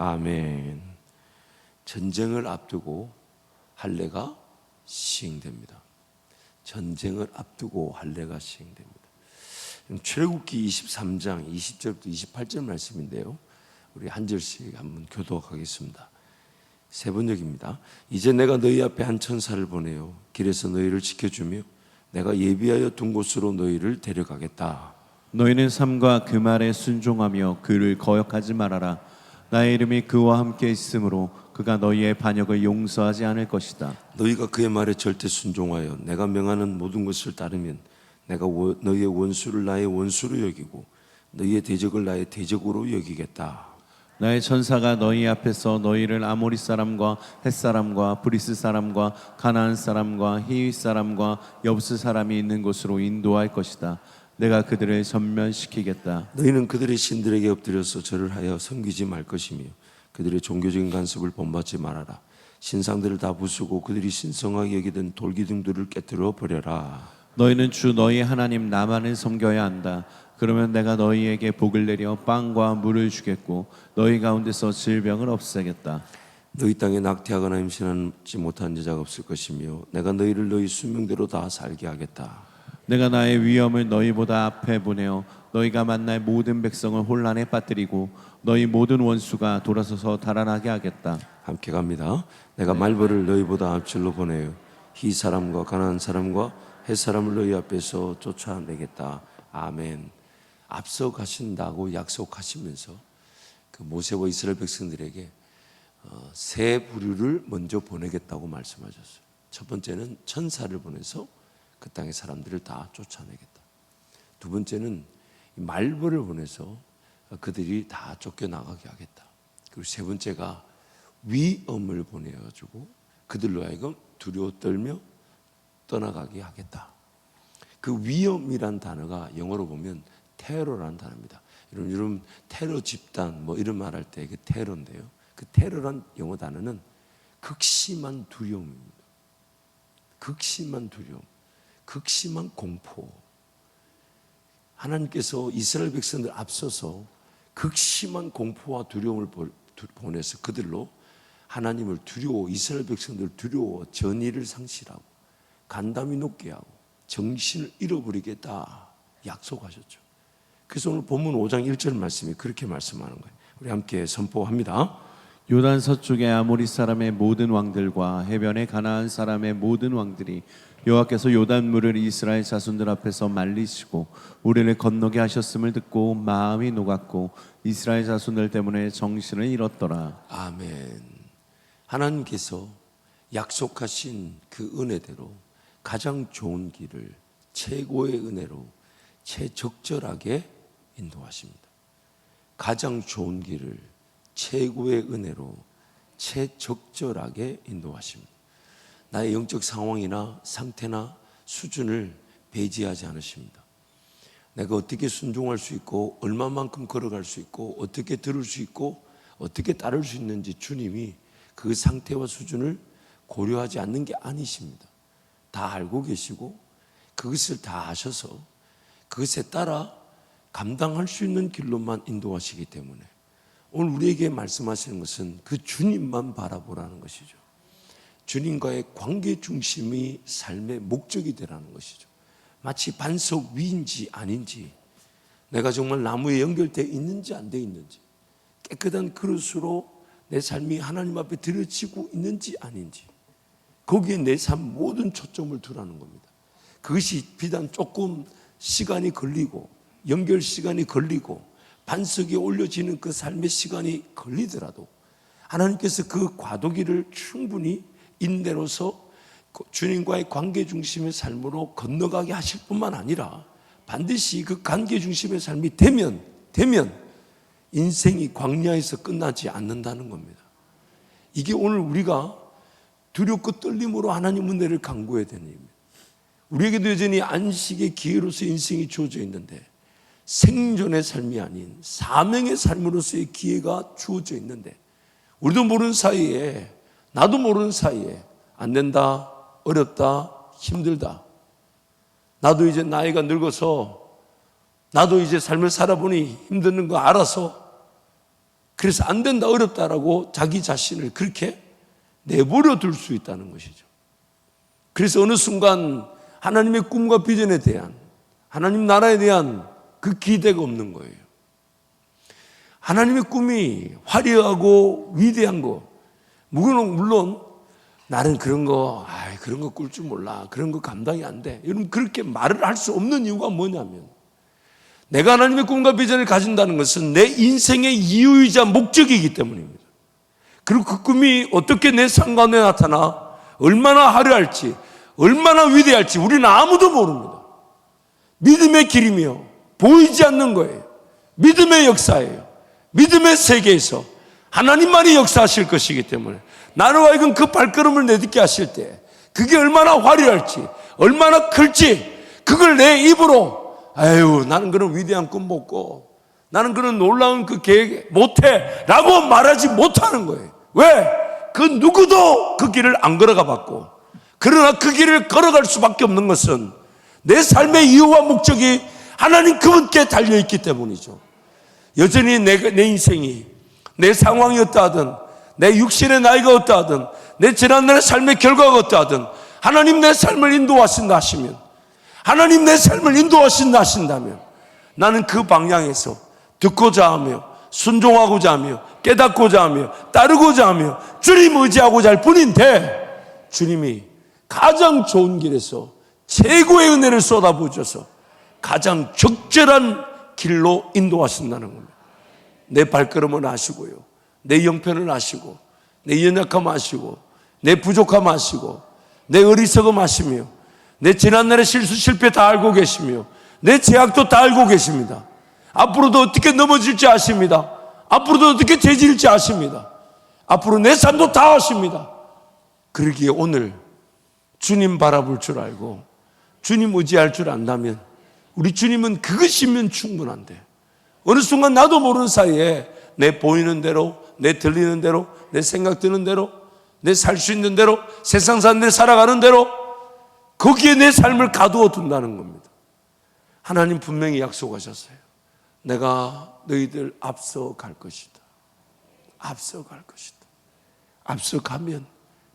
아멘. 전쟁을 앞두고 할례가 시행됩니다. 전쟁을 앞두고 할례가 시행됩니다. 출애굽기 23장 20절부터 28절 말씀인데요, 우리 한 절씩 한번 교독하겠습니다. 세 번역입니다. 이제 내가 너희 앞에 한 천사를 보내어 길에서 너희를 지켜주며 내가 예비하여 둔 곳으로 너희를 데려가겠다. 너희는 삶과 그 말에 순종하며 그를 거역하지 말아라. 나의 이름이 그와 함께 있으므로 그가 너희의 반역을 용서하지 않을 것이다. 너희가 그의 말에 절대 순종하여 내가 명하는 모든 것을 따르면 내가 너희의 원수를 나의 원수로 여기고 너희의 대적을 나의 대적으로 여기겠다. 나의 천사가 너희 앞에서 너희를 아모리 사람과 헷 사람과 브리스 사람과 가나안 사람과 히윗 사람과 여부스 사람이 있는 곳으로 인도할 것이다. 내가 그들을 전면시키겠다. 너희는 그들의 신들에게 엎드려서 절을 하여 섬기지 말 것이며 그들의 종교적인 간섭을 본받지 말아라. 신상들을 다 부수고 그들이 신성하게 여기던 돌기둥들을 깨뜨려 버려라. 너희는 주 너희 하나님 나만을 섬겨야 한다. 그러면 내가 너희에게 복을 내려 빵과 물을 주겠고 너희 가운데서 질병을 없애겠다. 너희 땅에 낙태하거나 임신하지 못한 여자가 없을 것이며 내가 너희를 너희 수명대로 다 살게 하겠다. 내가 나의 위엄을 너희보다 앞에 보내어 너희가 만날 모든 백성을 혼란에 빠뜨리고 너희 모든 원수가 돌아서서 달아나게 하겠다. 함께 갑니다. 내가 말벌을 너희보다 앞줄로 보내어 히 사람과 가나안 사람과 헷 사람을 너희 앞에서 쫓아내겠다. 아멘. 앞서 가신다고 약속하시면서 그 모세와 이스라엘 백성들에게 세 부류를 먼저 보내겠다고 말씀하셨어요. 첫 번째는 천사를 보내서 그 땅의 사람들을 다 쫓아내겠다. 두 번째는 말벌을 보내서 그들이 다 쫓겨나가게 하겠다. 그리고 세 번째가 위엄을 보내가지고 그들로 하여금 두려워 떨며 떠나가게 하겠다. 그 위엄이란 단어가 영어로 보면 테러라는 단어입니다. 여러분 테러 집단 뭐 이런 말 할 때 그 테러인데요. 그 테러란 영어 단어는 극심한 두려움입니다. 극심한 두려움, 극심한 공포. 하나님께서 이스라엘 백성들 앞서서 극심한 공포와 두려움을 보내서 그들로 하나님을 두려워, 이스라엘 백성들 두려워 전의를 상실하고 간담이 높게 하고 정신을 잃어버리겠다 약속하셨죠. 그래서 오늘 본문 5장 1절 말씀이 그렇게 말씀하는 거예요. 우리 함께 선포합니다. 요단 서쪽의 아모리 사람의 모든 왕들과 해변의 가나안 사람의 모든 왕들이 여호와께서 요단물을 이스라엘 자손들 앞에서 말리시고 우리를 건너게 하셨음을 듣고 마음이 녹았고 이스라엘 자손들 때문에 정신을 잃었더라. 아멘. 하나님께서 약속하신 그 은혜대로 가장 좋은 길을 최고의 은혜로 최적절하게 인도하십니다. 가장 좋은 길을 최고의 은혜로 최적절하게 인도하십니다. 나의 영적 상황이나 상태나 수준을 배제하지 않으십니다. 내가 어떻게 순종할 수 있고 얼마만큼 걸어갈 수 있고 어떻게 들을 수 있고 어떻게 따를 수 있는지 주님이 그 상태와 수준을 고려하지 않는 게 아니십니다. 다 알고 계시고 그것을 다 아셔서 그것에 따라 감당할 수 있는 길로만 인도하시기 때문에 오늘 우리에게 말씀하시는 것은 그 주님만 바라보라는 것이죠. 주님과의 관계 중심이 삶의 목적이 되라는 것이죠. 마치 반석 위인지 아닌지, 내가 정말 나무에 연결되어 있는지 안 되어 있는지, 깨끗한 그릇으로 내 삶이 하나님 앞에 들여지고 있는지 아닌지, 거기에 내 삶 모든 초점을 두라는 겁니다. 그것이 비단 조금 시간이 걸리고 연결 시간이 걸리고 반석에 올려지는 그 삶의 시간이 걸리더라도 하나님께서 그 과도기를 충분히 인내로서 주님과의 관계 중심의 삶으로 건너가게 하실 뿐만 아니라 반드시 그 관계 중심의 삶이 되면 인생이 광야에서 끝나지 않는다는 겁니다. 이게 오늘 우리가 두렵고 떨림으로 하나님 은혜를 간구해야 되는 일입니다. 우리에게도 여전히 안식의 기회로서 인생이 주어져 있는데 생존의 삶이 아닌 사명의 삶으로서의 기회가 주어져 있는데 우리도 모르는 사이에, 나도 모르는 사이에 안 된다, 어렵다, 힘들다, 나도 이제 나이가 늙어서 나도 이제 삶을 살아보니 힘드는 거 알아서 그래서 안 된다, 어렵다라고 자기 자신을 그렇게 내버려 둘 수 있다는 것이죠. 그래서 어느 순간 하나님의 꿈과 비전에 대한, 하나님 나라에 대한 그 기대가 없는 거예요. 하나님의 꿈이 화려하고 위대한 거, 물론 나는 그런 거 꿀 줄 몰라, 그런 거 감당이 안 돼, 여러분 그렇게 말을 할 수 없는 이유가 뭐냐면, 내가 하나님의 꿈과 비전을 가진다는 것은 내 인생의 이유이자 목적이기 때문입니다. 그리고 그 꿈이 어떻게 내 삶 가운데 나타나 얼마나 화려할지, 얼마나 위대할지 우리는 아무도 모릅니다. 믿음의 길이며 보이지 않는 거예요. 믿음의 역사예요. 믿음의 세계에서 하나님만이 역사하실 것이기 때문에 나로 하여금 그 발걸음을 내딛게 하실 때 그게 얼마나 화려할지, 얼마나 클지, 그걸 내 입으로 나는 그런 위대한 꿈 못 꿔, 나는 그런 놀라운 그 계획 못해 라고 말하지 못하는 거예요. 왜? 그 누구도 그 길을 안 걸어가 봤고, 그러나 그 길을 걸어갈 수밖에 없는 것은 내 삶의 이유와 목적이 하나님 그분께 달려있기 때문이죠. 여전히 내 인생이, 내 상황이 어떠하든, 내 육신의 나이가 어떠하든, 내 지난날의 삶의 결과가 어떠하든 하나님 내 삶을 인도하신다 하시면, 하나님 내 삶을 인도하신다 하신다면 나는 그 방향에서 듣고자 하며 순종하고자 하며 깨닫고자 하며 따르고자 하며 주님 의지하고자 할 뿐인데, 주님이 가장 좋은 길에서 최고의 은혜를 쏟아부어줘서 가장 적절한 길로 인도하신다는 겁니다. 내 발걸음을 아시고요, 내 형편을 아시고, 내 연약함 아시고, 내 부족함 아시고, 내 어리석음 아시며, 내 지난날의 실수 실패 다 알고 계시며, 내 죄악도 다 알고 계십니다. 앞으로도 어떻게 넘어질지 아십니다. 앞으로도 어떻게 죄질지 아십니다. 앞으로 내 삶도 다 아십니다. 그러기에 오늘 주님 바라볼 줄 알고 주님 의지할 줄 안다면, 우리 주님은 그것이면 충분한데, 어느 순간 나도 모르는 사이에 내 보이는 대로, 내 들리는 대로, 내 생각 드는 대로, 내 살 수 있는 대로, 세상 사람들이 살아가는 대로 거기에 내 삶을 가두어 둔다는 겁니다. 하나님 분명히 약속하셨어요. 내가 너희들 앞서 갈 것이다. 앞서 갈 것이다. 앞서 가면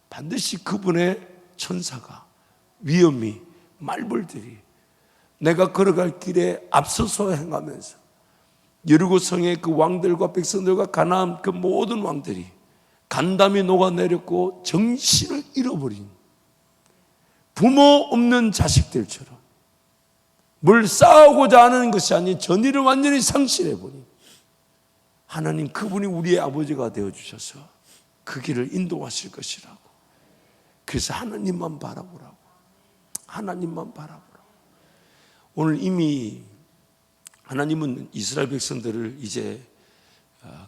반드시 그분의 천사가, 위엄이, 말벌들이 내가 걸어갈 길에 앞서서 행하면서 여리고 성의 그 왕들과 백성들과 가나안 그 모든 왕들이 간담이 녹아내렸고 정신을 잃어버린 부모 없는 자식들처럼 뭘 싸우고자 하는 것이 아닌 전의를 완전히 상실해버린 하나님, 그분이 우리의 아버지가 되어주셔서 그 길을 인도하실 것이라고. 그래서 하나님만 바라보라고. 하나님만 바라보라고. 오늘 이미 하나님은 이스라엘 백성들을 이제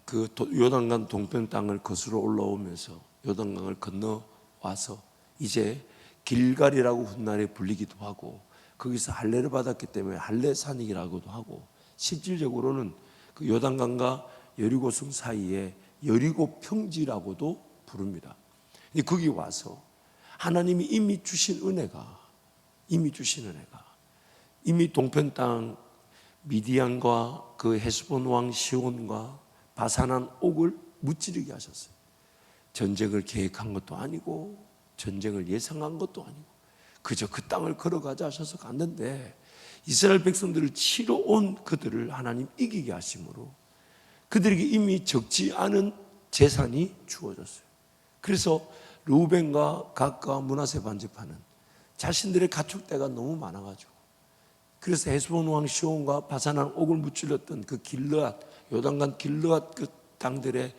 그 요단강 동편 땅을 거슬러 올라오면서 요단강을 건너와서 이제 길갈이라고 훗날에 불리기도 하고, 거기서 할례를 받았기 때문에 할례산이라고도 하고, 실질적으로는 그 요단강과 여리고성 사이에 여리고 평지라고도 부릅니다. 거기 와서 하나님이 이미 주신 은혜가 이미 동편 땅 미디안과 그 헤스본 왕 시온과 바산한 옥을 무찌르게 하셨어요. 전쟁을 계획한 것도 아니고 전쟁을 예상한 것도 아니고 그저 그 땅을 걸어가자 하셔서 갔는데, 이스라엘 백성들을 치러 온 그들을 하나님 이기게 하심으로 그들에게 이미 적지 않은 재산이 주어졌어요. 그래서 르우벤과 갓과 므낫세 반집하는 자신들의 가축대가 너무 많아가지고, 그래서 헤스본 왕 시온과 바산한 옥을 무찔렀던 그 길르앗, 요단강 길르앗 그 땅들의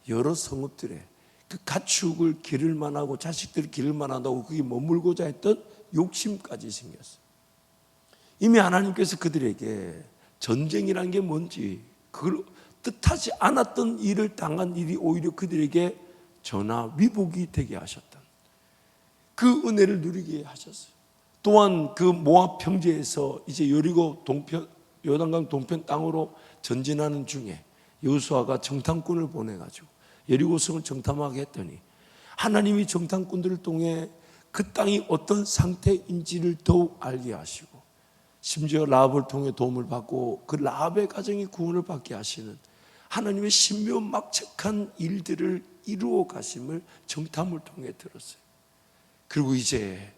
여러 성읍들에 그 가축을 기를 만하고 자식들을 기를 만하다고 거기 머물고자 했던 욕심까지 생겼어요. 이미 하나님께서 그들에게 전쟁이란 게 뭔지, 그걸 뜻하지 않았던 일을 당한 일이 오히려 그들에게 전하 위복이 되게 하셨던 그 은혜를 누리게 하셨어요. 또한 그 모압 평지에서 이제 여리고 동편, 요단강 동편 땅으로 전진하는 중에 여호수아가 정탐꾼을 보내가지고 여리고성을 정탐하게 했더니 하나님이 정탐꾼들을 통해 그 땅이 어떤 상태인지를 더욱 알게 하시고, 심지어 라합을 통해 도움을 받고 그 라합의 가정이 구원을 받게 하시는 하나님의 신묘막측한 일들을 이루어 가심을 정탐을 통해 들었어요. 그리고 이제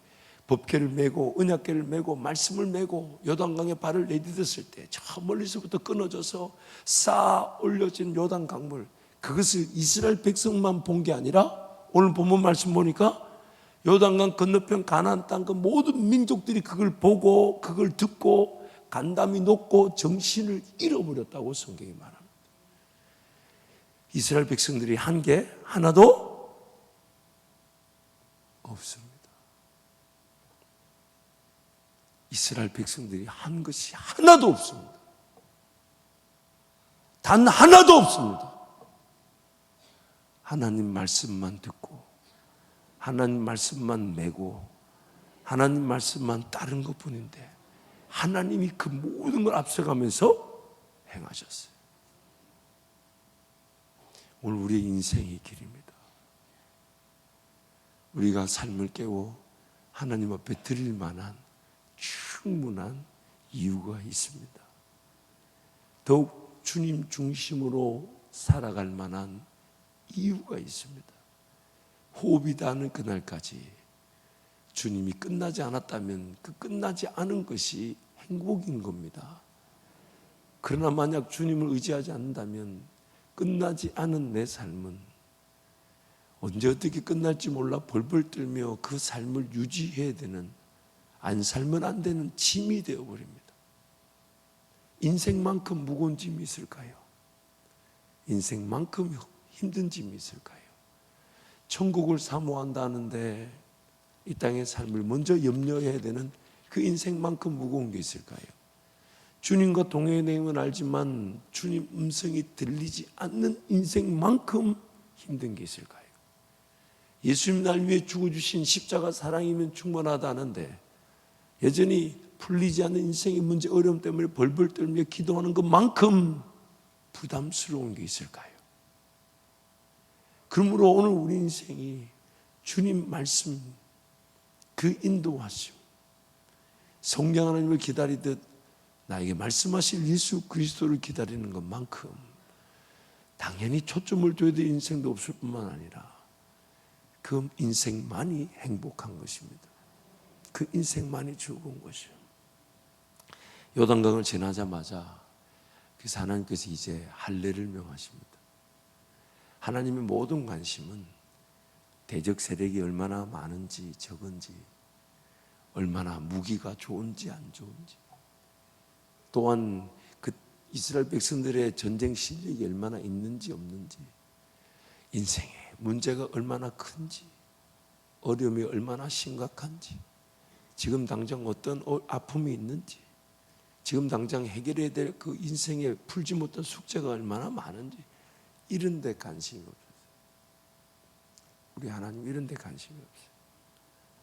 법궤를 메고 언약궤를 메고 말씀을 메고 요단강에 발을 내딛었을 때 저 멀리서부터 끊어져서 쌓아 올려진 요단 강물, 그것을 이스라엘 백성만 본 게 아니라 오늘 본문 말씀 보니까 요단강 건너편 가나안 땅 그 모든 민족들이 그걸 보고 그걸 듣고 간담이 높고 정신을 잃어버렸다고 성경이 말합니다. 이스라엘 백성들이 한 게 하나도 없습니다. 이스라엘 백성들이 한 것이 하나도 없습니다. 단 하나도 없습니다. 하나님 말씀만 듣고 하나님 말씀만 메고 하나님 말씀만 따른 것뿐인데 하나님이 그 모든 걸 앞서가면서 행하셨어요. 오늘 우리의 인생의 길입니다. 우리가 삶을 깨워 하나님 앞에 드릴 만한 충분한 이유가 있습니다. 더욱 주님 중심으로 살아갈 만한 이유가 있습니다. 호흡이 닿는 그날까지 주님이 끝나지 않았다면 그 끝나지 않은 것이 행복인 겁니다. 그러나 만약 주님을 의지하지 않는다면 끝나지 않은 내 삶은 언제 어떻게 끝날지 몰라 벌벌 떨며 그 삶을 유지해야 되는, 안 살면 안 되는 짐이 되어버립니다. 인생만큼 무거운 짐이 있을까요? 인생만큼 힘든 짐이 있을까요? 천국을 사모한다는데 이 땅의 삶을 먼저 염려해야 되는 그 인생만큼 무거운 게 있을까요? 주님과 동행은 알지만 주님 음성이 들리지 않는 인생만큼 힘든 게 있을까요? 예수님 날 위해 죽어주신 십자가 사랑이면 충분하다는데 여전히 풀리지 않는 인생의 문제, 어려움 때문에 벌벌 떨며 기도하는 것만큼 부담스러운 게 있을까요? 그러므로 오늘 우리 인생이 주님 말씀, 그 인도하심, 성령 하나님을 기다리듯 나에게 말씀하실 예수 그리스도를 기다리는 것만큼 당연히 초점을 둬야 될 인생도 없을 뿐만 아니라 그 인생만이 행복한 것입니다. 그 인생만이 즐거운 것이요. 요단강을 지나자마자 그래서 하나님께서 이제 할례를 명하십니다. 하나님의 모든 관심은 대적 세력이 얼마나 많은지 적은지, 얼마나 무기가 좋은지 안 좋은지, 또한 그 이스라엘 백성들의 전쟁 실력이 얼마나 있는지 없는지, 인생의 문제가 얼마나 큰지, 어려움이 얼마나 심각한지, 지금 당장 어떤 아픔이 있는지, 지금 당장 해결해야 될 그 인생에 풀지 못한 숙제가 얼마나 많은지, 이런 데 관심이 없어요. 우리 하나님 이런 데 관심이 없어요.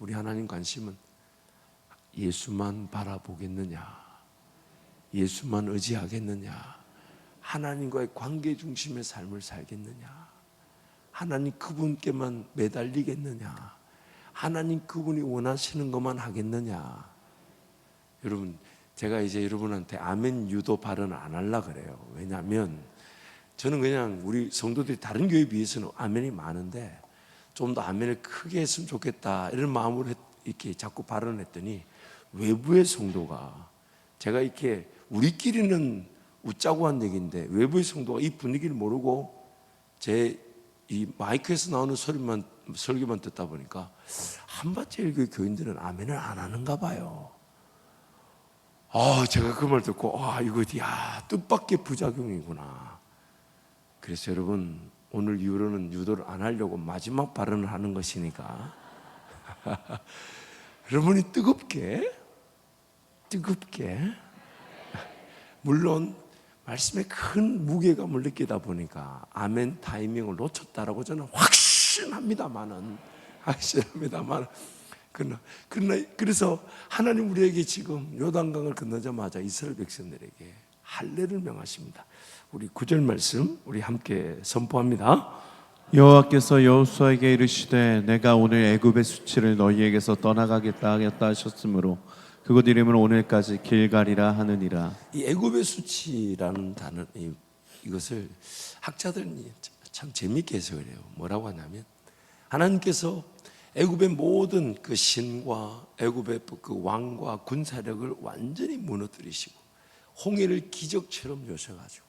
우리 하나님 관심은 예수만 바라보겠느냐, 예수만 의지하겠느냐, 하나님과의 관계 중심의 삶을 살겠느냐, 하나님 그분께만 매달리겠느냐, 하나님 그분이 원하시는 것만 하겠느냐. 여러분, 제가 이제 여러분한테 아멘 유도 발언을 안 하려고 그래요. 왜냐하면 저는 그냥 우리 성도들이 다른 교회에 비해서는 아멘이 많은데 좀 더 아멘을 크게 했으면 좋겠다 이런 마음으로 이렇게 자꾸 발언했더니 외부의 성도가, 제가 이렇게 우리끼리는 웃자고 한 얘기인데 외부의 성도가 이 분위기를 모르고 제 이 마이크에서 나오는 설교만 듣다 보니까 한밭제일교회 교인들은 아멘을 안 하는가 봐요. 제가 그 말 듣고 이거 뜻밖의 부작용이구나. 그래서 여러분, 오늘 이후로는 유도를 안 하려고 마지막 발언을 하는 것이니까 여러분이 뜨겁게 물론 말씀에 큰 무게감을 느끼다 보니까 아멘 타이밍을 놓쳤다라고 저는 확신합니다만은 그러나 그래서 하나님 우리에게 지금 요단강을 건너자마자 이스라엘 백성들에게 할례를 명하십니다. 우리 9절 말씀 우리 함께 선포합니다. 여호와께서 여호수아에게 이르시되 내가 오늘 애굽의 수치를 너희에게서 떠나가겠다 하겠다 하셨으므로 그곳 이름은 오늘까지 길갈이라 하느니라. 이 애굽의 수치라는 단어, 이것을 학자들이 참 재미있게 해석을 해요. 뭐라고 하냐면 하나님께서 애굽의 모든 그 신과 애굽의 그 왕과 군사력을 완전히 무너뜨리시고 홍해를 기적처럼 여셔가지고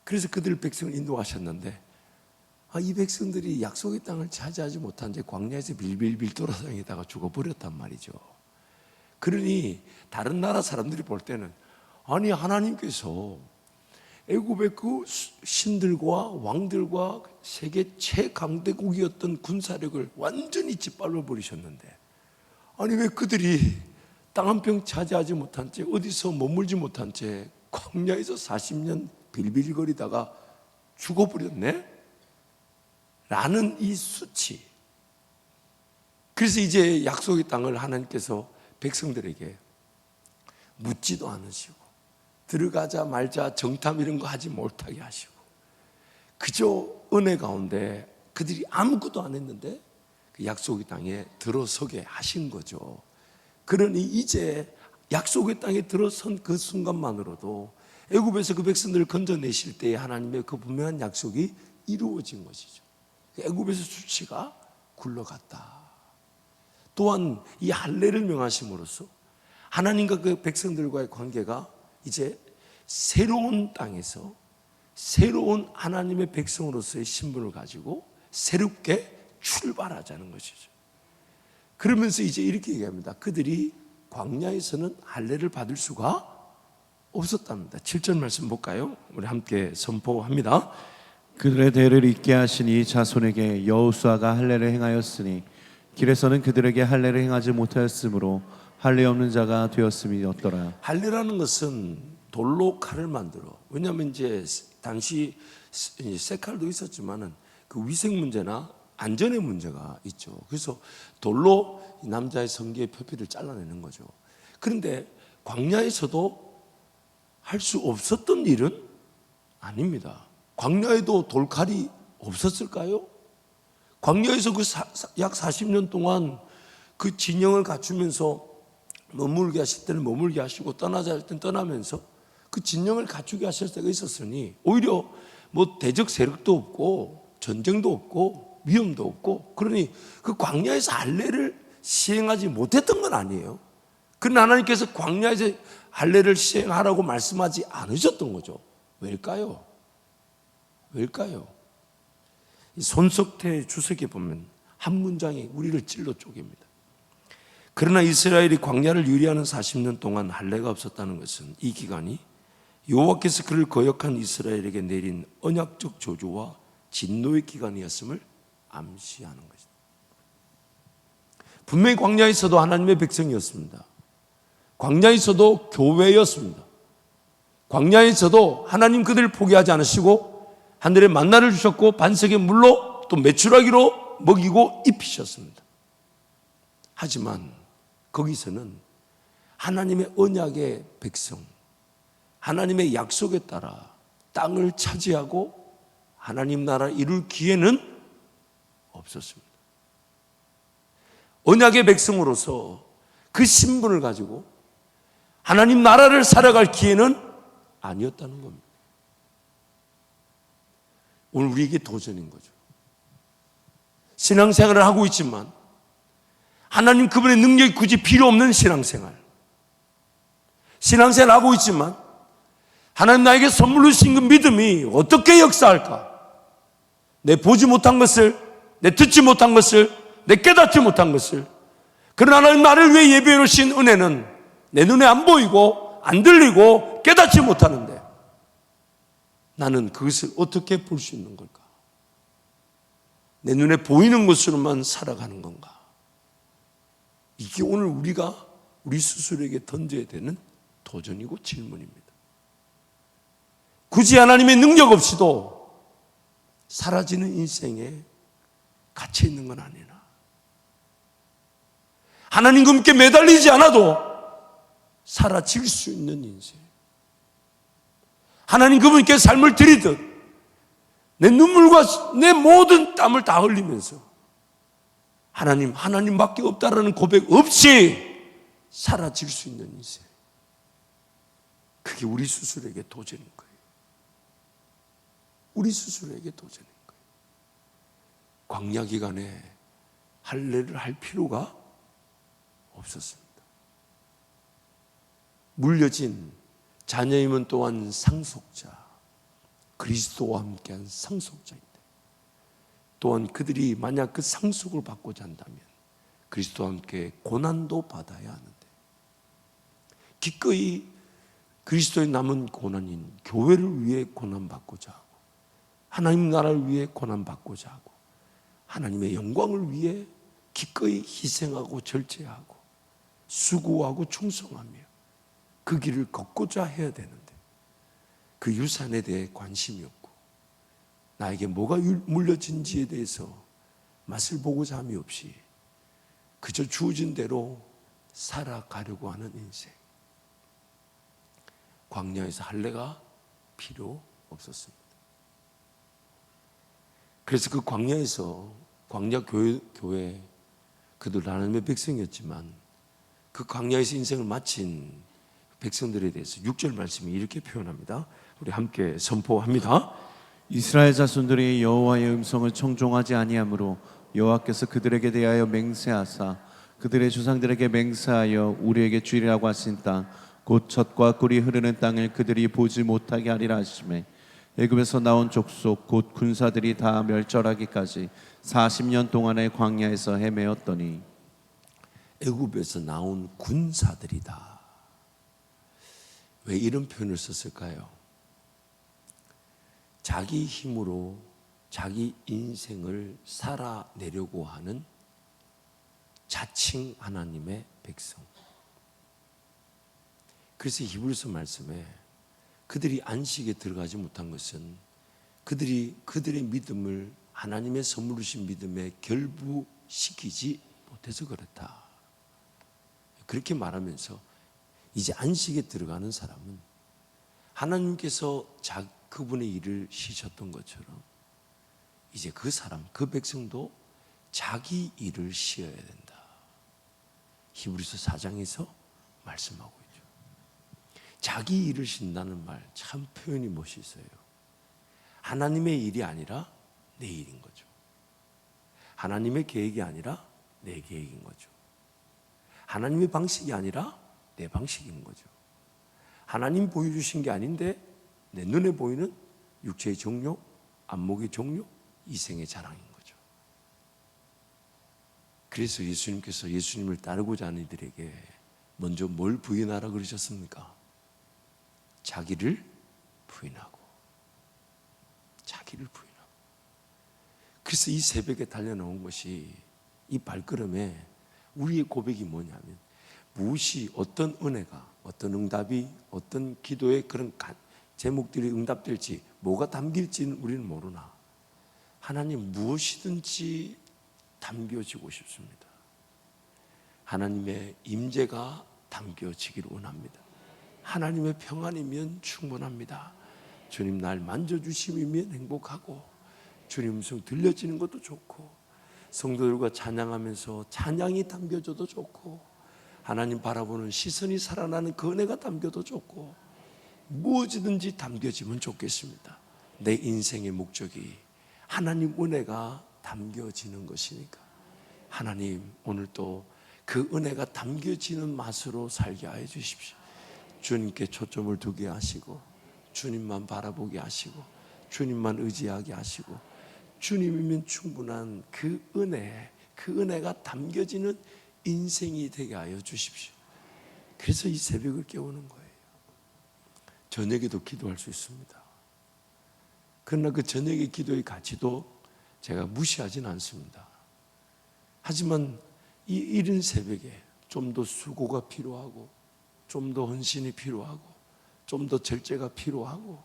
그래서 그들 백성을 인도하셨는데 이 백성들이 약속의 땅을 차지하지 못한 채 광야에서 빌빌빌 돌아다니다가 죽어버렸단 말이죠. 그러니 다른 나라 사람들이 볼 때는 아니 하나님께서 애굽의 그 신들과 왕들과 세계 최강대국이었던 군사력을 완전히 짓밟아 버리셨는데 아니 왜 그들이 땅 한 평 차지하지 못한 채 어디서 머물지 못한 채 광야에서 40년 빌빌거리다가 죽어버렸네? 라는 이 수치. 그래서 이제 약속의 땅을 하나님께서 백성들에게 묻지도 않으시고 들어가자 말자 정탐 이런 거 하지 못하게 하시고 그저 은혜 가운데 그들이 아무것도 안 했는데 그 약속의 땅에 들어서게 하신 거죠. 그러니 이제 약속의 땅에 들어선 그 순간만으로도 애굽에서 그 백성들을 건져내실 때에 하나님의 그 분명한 약속이 이루어진 것이죠. 애굽에서 수치가 굴러갔다. 또한 이 할례를 명하심으로써 하나님과 그 백성들과의 관계가 이제 새로운 땅에서 새로운 하나님의 백성으로서의 신분을 가지고 새롭게 출발하자는 것이죠. 그러면서 이제 이렇게 얘기합니다. 그들이 광야에서는 할례를 받을 수가 없었답니다. 7절 말씀 볼까요? 우리 함께 선포합니다. 그들의 대를 잇게 하시니 자손에게 여호수아가 할례를 행하였으니 길에서는 그들에게 할례를 행하지 못하였으므로 할례 없는 자가 되었음이 없더라. 할례라는 것은 돌로 칼을 만들어. 왜냐하면 이제 당시 쇠칼도 있었지만은 그 위생 문제나 안전의 문제가 있죠. 그래서 돌로 남자의 성기의 표피를 잘라내는 거죠. 그런데 광야에서도 할 수 없었던 일은 아닙니다. 광야에도 돌칼이 없었을까요? 광야에서 그 약 40년 동안 그 진영을 갖추면서 머물게 하실 때는 머물게 하시고 떠나자 할 때는 떠나면서 그 진영을 갖추게 하실 때가 있었으니 오히려 뭐 대적 세력도 없고 전쟁도 없고 위험도 없고 그러니 그 광야에서 할례를 시행하지 못했던 건 아니에요. 그러나 하나님께서 광야에서 할례를 시행하라고 말씀하지 않으셨던 거죠. 왜일까요? 왜일까요? 손석태 주석에 보면 한 문장이 우리를 찔러 쪼갭니다. 그러나 이스라엘이 광야를 유리하는 40년 동안 할례가 없었다는 것은 이 기간이 여호와께서 그를 거역한 이스라엘에게 내린 언약적 저주와 진노의 기간이었음을 암시하는 것입니다. 분명히 광야에서도 하나님의 백성이었습니다. 광야에서도 교회였습니다. 광야에서도 하나님 그들을 포기하지 않으시고 하늘에 만나를 주셨고 반석의 물로 또 메추라기로 먹이고 입히셨습니다. 하지만 거기서는 하나님의 언약의 백성, 하나님의 약속에 따라 땅을 차지하고 하나님 나라를 이룰 기회는 없었습니다. 언약의 백성으로서 그 신분을 가지고 하나님 나라를 살아갈 기회는 아니었다는 겁니다. 오늘 우리에게 도전인 거죠. 신앙생활을 하고 있지만 하나님 그분의 능력이 굳이 필요 없는 신앙생활. 신앙생활을 하고 있지만 하나님 나에게 선물로 주신 그 믿음이 어떻게 역사할까? 내 보지 못한 것을, 내 듣지 못한 것을, 내 깨닫지 못한 것을, 그러나 하나님 나를 위해 예배해 놓으신 은혜는 내 눈에 안 보이고 안 들리고 깨닫지 못하는데 나는 그것을 어떻게 볼 수 있는 걸까? 내 눈에 보이는 것으로만 살아가는 건가? 이게 오늘 우리가 우리 스스로에게 던져야 되는 도전이고 질문입니다. 굳이 하나님의 능력 없이도 사라지는 인생에 갇혀 있는 건 아니나 하나님 그분께 매달리지 않아도 사라질 수 있는 인생, 하나님 그분께 삶을 드리듯 내 눈물과 내 모든 땀을 다 흘리면서 하나님밖에 없다라는 고백 없이 사라질 수 있는 인생, 그게 우리 스스로에게 도전인 거예요. 우리 스스로에게 도전인 거예요. 광야 기간에 할례를 할 필요가 없었습니다. 물려진 자녀이면 또한 상속자, 그리스도와 함께한 상속자인데, 또한 그들이 만약 그 상속을 받고자 한다면 그리스도와 함께 고난도 받아야 하는데, 기꺼이 그리스도의 남은 고난인 교회를 위해 고난받고자 하고, 하나님 나라를 위해 고난받고자 하고, 하나님의 영광을 위해 기꺼이 희생하고 절제하고 수고하고 충성하며 그 길을 걷고자 해야 되는데, 그 유산에 대해 관심이 없고 나에게 뭐가 물려진지에 대해서 맛을 보고자 함이 없이 그저 주어진 대로 살아가려고 하는 인생. 광야에서 할례가 필요 없었습니다. 그래서 그 광야에서, 광야 교회 그들 하나님의 백성이었지만 그 광야에서 인생을 마친 백성들에 대해서 6절 말씀이 이렇게 표현합니다. 우리 함께 선포합니다. 이스라엘 자손들이 여호와의 음성을 청종하지 아니하므로 여호와께서 그들에게 대하여 맹세하사 그들의 조상들에게 맹세하여 우리에게 주리라고 하신 땅 곧 젖과 꿀이 흐르는 땅을 그들이 보지 못하게 하리라 하시매, 애굽에서 나온 족속 곧 군사들이 다 멸절하기까지 40년 동안의 광야에서 헤매었더니. 애굽에서 나온 군사들이다. 왜 이런 표현을 썼을까요? 자기 힘으로 자기 인생을 살아내려고 하는 자칭 하나님의 백성. 그래서 히브리서 말씀에 그들이 안식에 들어가지 못한 것은 그들이 그들의 믿음을 하나님의 선물로 주신 믿음에 결부시키지 못해서 그렇다. 그렇게 말하면서 이제 안식에 들어가는 사람은 하나님께서 그분의 일을 쉬셨던 것처럼 이제 그 사람, 그 백성도 자기 일을 쉬어야 된다. 히브리서 4장에서 말씀하고 있죠. 자기 일을 쉰다는 말 참 표현이 멋있어요. 하나님의 일이 아니라 내 일인 거죠. 하나님의 계획이 아니라 내 계획인 거죠. 하나님의 방식이 아니라 내 방식인 거죠. 하나님 보여주신 게 아닌데 내 눈에 보이는 육체의 정욕, 안목의 정욕, 이생의 자랑인 거죠. 그래서 예수님께서 예수님을 따르고자 하는 이들에게 먼저 뭘 부인하라 그러셨습니까? 자기를 부인하고, 자기를 부인하고. 그래서 이 새벽에 달려나온 것이, 이 발걸음에 우리의 고백이 뭐냐면, 무엇이, 어떤 은혜가, 어떤 응답이, 어떤 기도의 그런 제목들이 응답될지, 뭐가 담길지는 우리는 모르나 하나님 무엇이든지 담겨지고 싶습니다. 하나님의 임재가 담겨지기를 원합니다. 하나님의 평안이면 충분합니다. 주님 날 만져주심이면 행복하고, 주님 음성 들려지는 것도 좋고, 성도들과 찬양하면서 찬양이 담겨져도 좋고, 하나님 바라보는 시선이 살아나는 그 은혜가 담겨도 좋고, 무엇이든지 담겨지면 좋겠습니다. 내 인생의 목적이 하나님 은혜가 담겨지는 것이니까 하나님 오늘 또 그 은혜가 담겨지는 맛으로 살게 하여 주십시오. 주님께 초점을 두게 하시고, 주님만 바라보게 하시고, 주님만 의지하게 하시고, 주님이면 충분한 그 은혜, 그 은혜가 담겨지는 인생이 되게 하여 주십시오. 그래서 이 새벽을 깨우는 거예요. 저녁에도 기도할 수 있습니다. 그러나 그 저녁의 기도의 가치도 제가 무시하진 않습니다. 하지만 이 이른 새벽에 좀 더 수고가 필요하고, 좀 더 헌신이 필요하고, 좀 더 절제가 필요하고,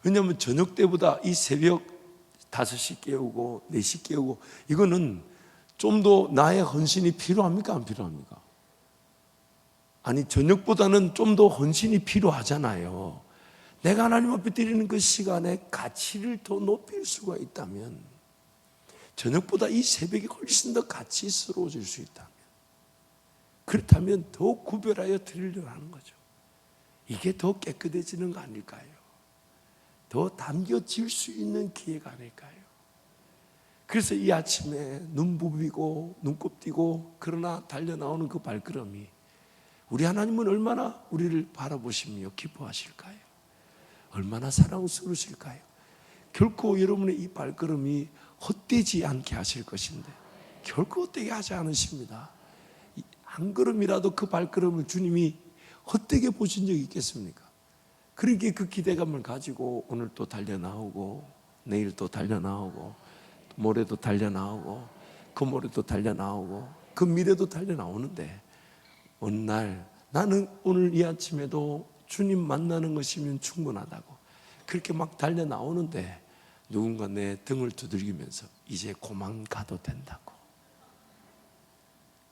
왜냐하면 저녁 때보다 이 새벽 5시 깨우고 4시 깨우고, 이거는 좀 더 나의 헌신이 필요합니까? 안 필요합니까? 아니, 저녁보다는 좀 더 헌신이 필요하잖아요. 내가 하나님 앞에 드리는 그 시간의 가치를 더 높일 수가 있다면, 저녁보다 이 새벽이 훨씬 더 가치스러워질 수 있다면, 그렇다면 더 구별하여 드리려고 하는 거죠. 이게 더 깨끗해지는 거 아닐까요? 더 담겨질 수 있는 기회가 아닐까요? 그래서 이 아침에 눈 부비고 눈곱 띄고 그러나 달려나오는 그 발걸음이 우리 하나님은 얼마나 우리를 바라보시며 기뻐하실까요? 얼마나 사랑스러우실까요? 결코 여러분의 이 발걸음이 헛되지 않게 하실 것인데 결코 헛되게 하지 않으십니다. 한 걸음이라도 그 발걸음을 주님이 헛되게 보신 적이 있겠습니까? 그러기에 그 기대감을 가지고 오늘 또 달려나오고 내일 또 달려나오고 모레도 달려나오고 그 모레도 달려나오고 그 미래도 달려나오는데 어느 날 나는 오늘 이 아침에도 주님 만나는 것이면 충분하다고 그렇게 막 달려나오는데 누군가 내 등을 두들기면서 이제 그만 가도 된다고.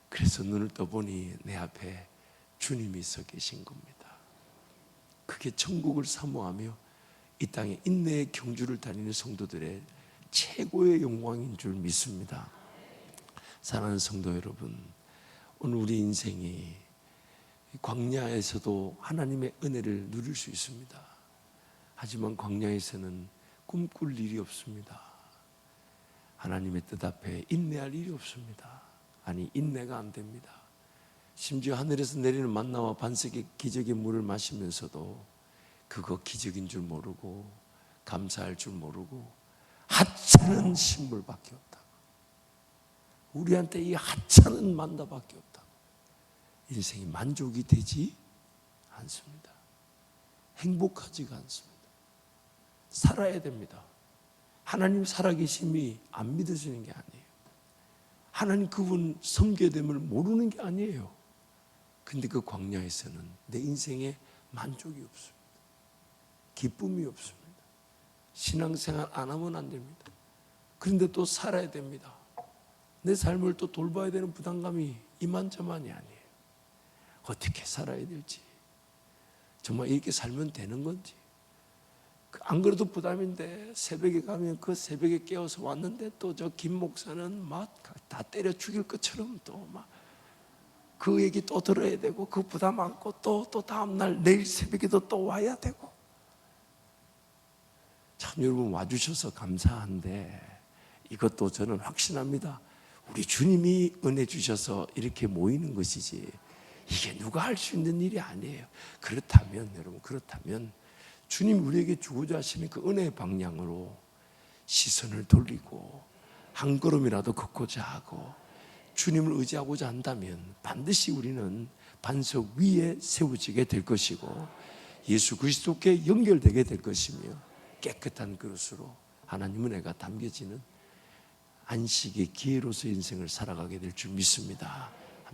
그래서 눈을 떠보니 내 앞에 주님이 서 계신 겁니다. 그게 천국을 사모하며 이 땅에 인내의 경주를 다니는 성도들의 최고의 영광인 줄 믿습니다. 사랑하는 성도 여러분, 오늘 우리 인생이 광야에서도 하나님의 은혜를 누릴 수 있습니다. 하지만 광야에서는 꿈꿀 일이 없습니다. 하나님의 뜻 앞에 인내할 일이 없습니다. 아니, 인내가 안 됩니다. 심지어 하늘에서 내리는 만나와 반석의 기적의 물을 마시면서도 그거 기적인 줄 모르고 감사할 줄 모르고 하찮은 신물밖에 없다고. 우리한테 이 하찮은 만나밖에 없다고. 인생이 만족이 되지 않습니다. 행복하지가 않습니다. 살아야 됩니다. 하나님 살아계심이 안 믿어지는 게 아니에요. 하나님 그분 섬겨야 됨을 모르는 게 아니에요. 근데 그 광야에서는 내 인생에 만족이 없습니다. 기쁨이 없습니다. 신앙생활 안 하면 안 됩니다. 그런데 또 살아야 됩니다. 내 삶을 또 돌봐야 되는 부담감이 이만저만이 아니에요. 어떻게 살아야 될지, 정말 이렇게 살면 되는 건지. 안 그래도 부담인데 새벽에 가면 그 새벽에 깨어서 왔는데 또 저 김 목사는 막 다 때려 죽일 것처럼 또 막 그 얘기 또 들어야 되고 그 부담 안고 또 다음날 내일 새벽에도 또 와야 되고. 참 여러분 와주셔서 감사한데 이것도 저는 확신합니다. 우리 주님이 은혜 주셔서 이렇게 모이는 것이지 이게 누가 할 수 있는 일이 아니에요. 그렇다면 여러분, 그렇다면 주님 우리에게 주고자 하시는 그 은혜의 방향으로 시선을 돌리고 한 걸음이라도 걷고자 하고 주님을 의지하고자 한다면 반드시 우리는 반석 위에 세워지게 될 것이고 예수 그리스도께 연결되게 될 것이며 깨끗한 그릇으로 하나님 은혜가 담겨지는 안식의 기회로서 인생을 살아가게 될 줄 믿습니다.